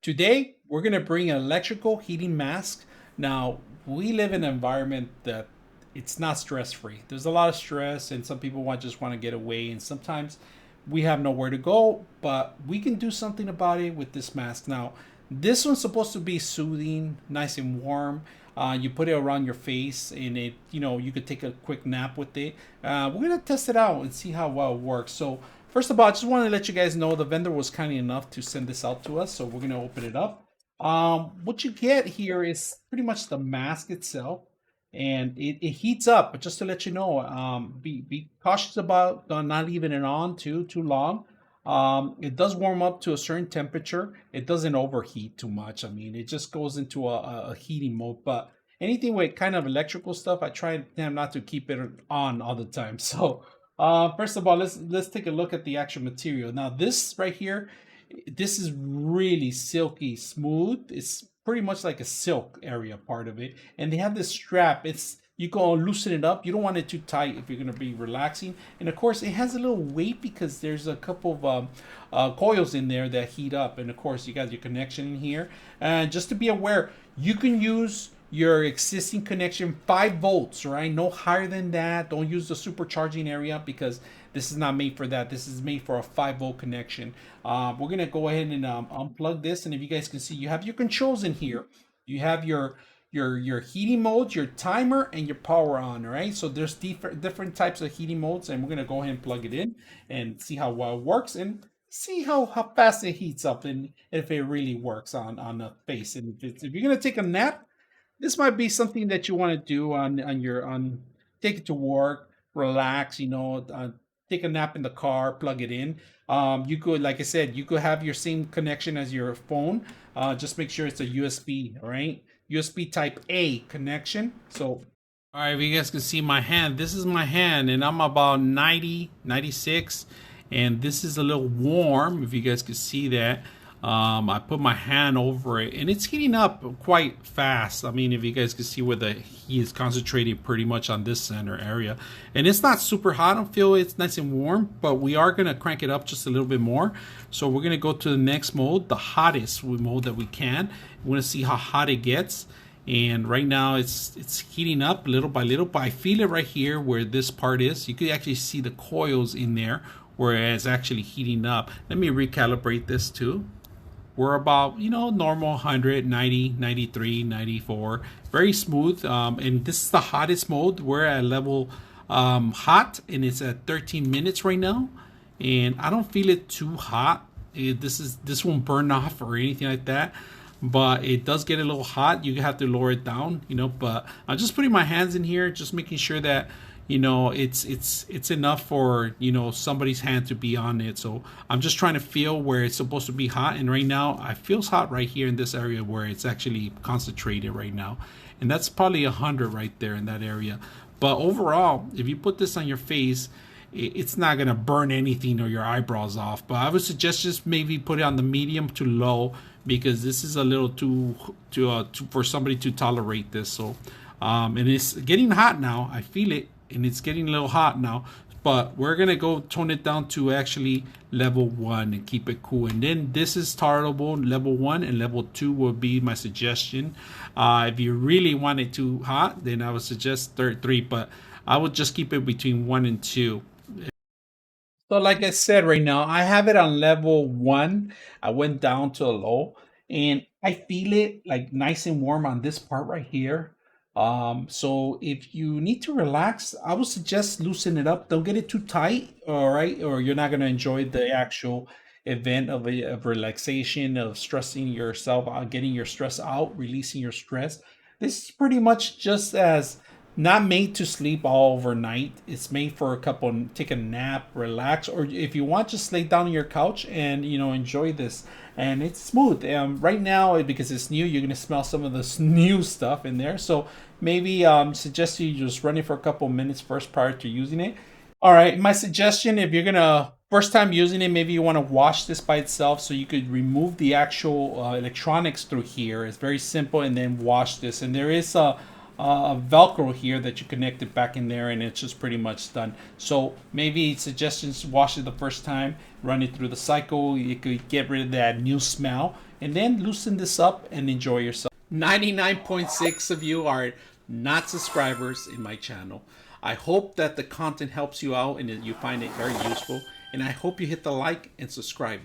Today, we're going to bring an electrical heating mask. Now, we live in an environment that it's not stress free. There's a lot of stress, and some people just want to get away, and sometimes we have nowhere to go, but we can do something about it with this mask. Now, this one's supposed to be soothing, nice and warm. You put it around your face, and you could take a quick nap with it. We're gonna test it out and see how well it works. So, first of all, I just want to let you guys know the vendor was kind enough to send this out to us, so we're gonna open it up. What you get here is pretty much the mask itself, and it heats up. But just to let you know, be cautious about not leaving it on too long. It does warm up to a certain temperature. It doesn't overheat too much. I mean, it just goes into a heating mode. But anything with kind of electrical stuff, I try not to keep it on all the time. So, first of all, let's take a look at the actual material. Now, this right here, this is really silky smooth. It's pretty much like a silk area part of it, and they have this strap. It's you go loosen it up. You don't want it too tight if you're going to be relaxing. And of course, it has a little weight because there's a couple of coils in there that heat up. And of course, you got your connection in here. And just to be aware, you can use your existing connection 5 volts, right? No higher than that. Don't use the supercharging area because this is not made for that. This is made for a 5-volt connection. We're gonna go ahead and unplug this, and if you guys can see, you have your controls in here. You have your heating modes, your timer, and your power on. All right, so there's different types of heating modes, and we're gonna go ahead and plug it in and see how well it works and see how fast it heats up and if it really works on the face. And if you're gonna take a nap, this might be something that you want to do on take it to work, relax, take a nap in the car, plug it in. You could, like I said, you could have your same connection as your phone. Just make sure it's a USB, all right? USB type A connection. So, all right, if you guys can see my hand, this is my hand, and I'm about 90, 96, and this is a little warm, if you guys can see that. I put my hand over it, and it's heating up quite fast. I mean, if you guys can see where the heat is concentrated pretty much on this center area, and it's not super hot. I don't feel it's nice and warm, but we are gonna crank it up just a little bit more. So we're gonna go to the next mode, the hottest mode that we can. We want to see how hot it gets. And right now it's heating up little by little, but I feel it right here where this part is. You could actually see the coils in there where it's actually heating up. Let me recalibrate this too. We're about, normal 100, 90, 93, 94. Very smooth. And this is the hottest mode. We're at level hot, and it's at 13 minutes right now. And I don't feel it too hot. This won't burn off or anything like that. But it does get a little hot. You have to lower it down, but I'm just putting my hands in here, just making sure that it's enough for somebody's hand to be on it. So I'm just trying to feel where it's supposed to be hot, and right now I feels hot right here in this area where it's actually concentrated right now, and that's probably 100 right there in that area. But overall, if you put this on your face, it's not gonna burn anything or your eyebrows off. But I would suggest just maybe put it on the medium to low, because this is a little too for somebody to tolerate this. So and it's getting hot now. I feel it, and it's getting a little hot now, but we're gonna go tone it down to actually level 1 and keep it cool. And then this is tolerable. Level 1 and level 2 will be my suggestion. If you really want it too hot, then I would suggest 3, but I would just keep it between 1 and 2. So, like I said, right now I have it on level 1. I went down to a low, and I feel it like nice and warm on this part right here. So if you need to relax, I would suggest loosen it up. Don't get it too tight, all right, or you're not gonna enjoy the actual event of relaxation, of stressing yourself out, getting your stress out, releasing your stress. This is pretty much just as not made to sleep all overnight. It's made for a couple, take a nap, relax, or if you want, just lay down on your couch and enjoy this. And it's smooth. Right now, because it's new, you're gonna smell some of this new stuff in there. So maybe suggest you just run it for a couple minutes first prior to using it. All right, my suggestion, if you're gonna first time using it, maybe you want to wash this by itself, so you could remove the actual electronics through here. It's very simple, and then wash this. And there is Velcro here that you connect it back in there, and it's just pretty much done. So maybe suggestions: wash it the first time, run it through the cycle. You could get rid of that new smell, and then loosen this up and enjoy yourself. 99.6 of you are not subscribers in my channel. I hope that the content helps you out and that you find it very useful, and I hope you hit the like and subscribe.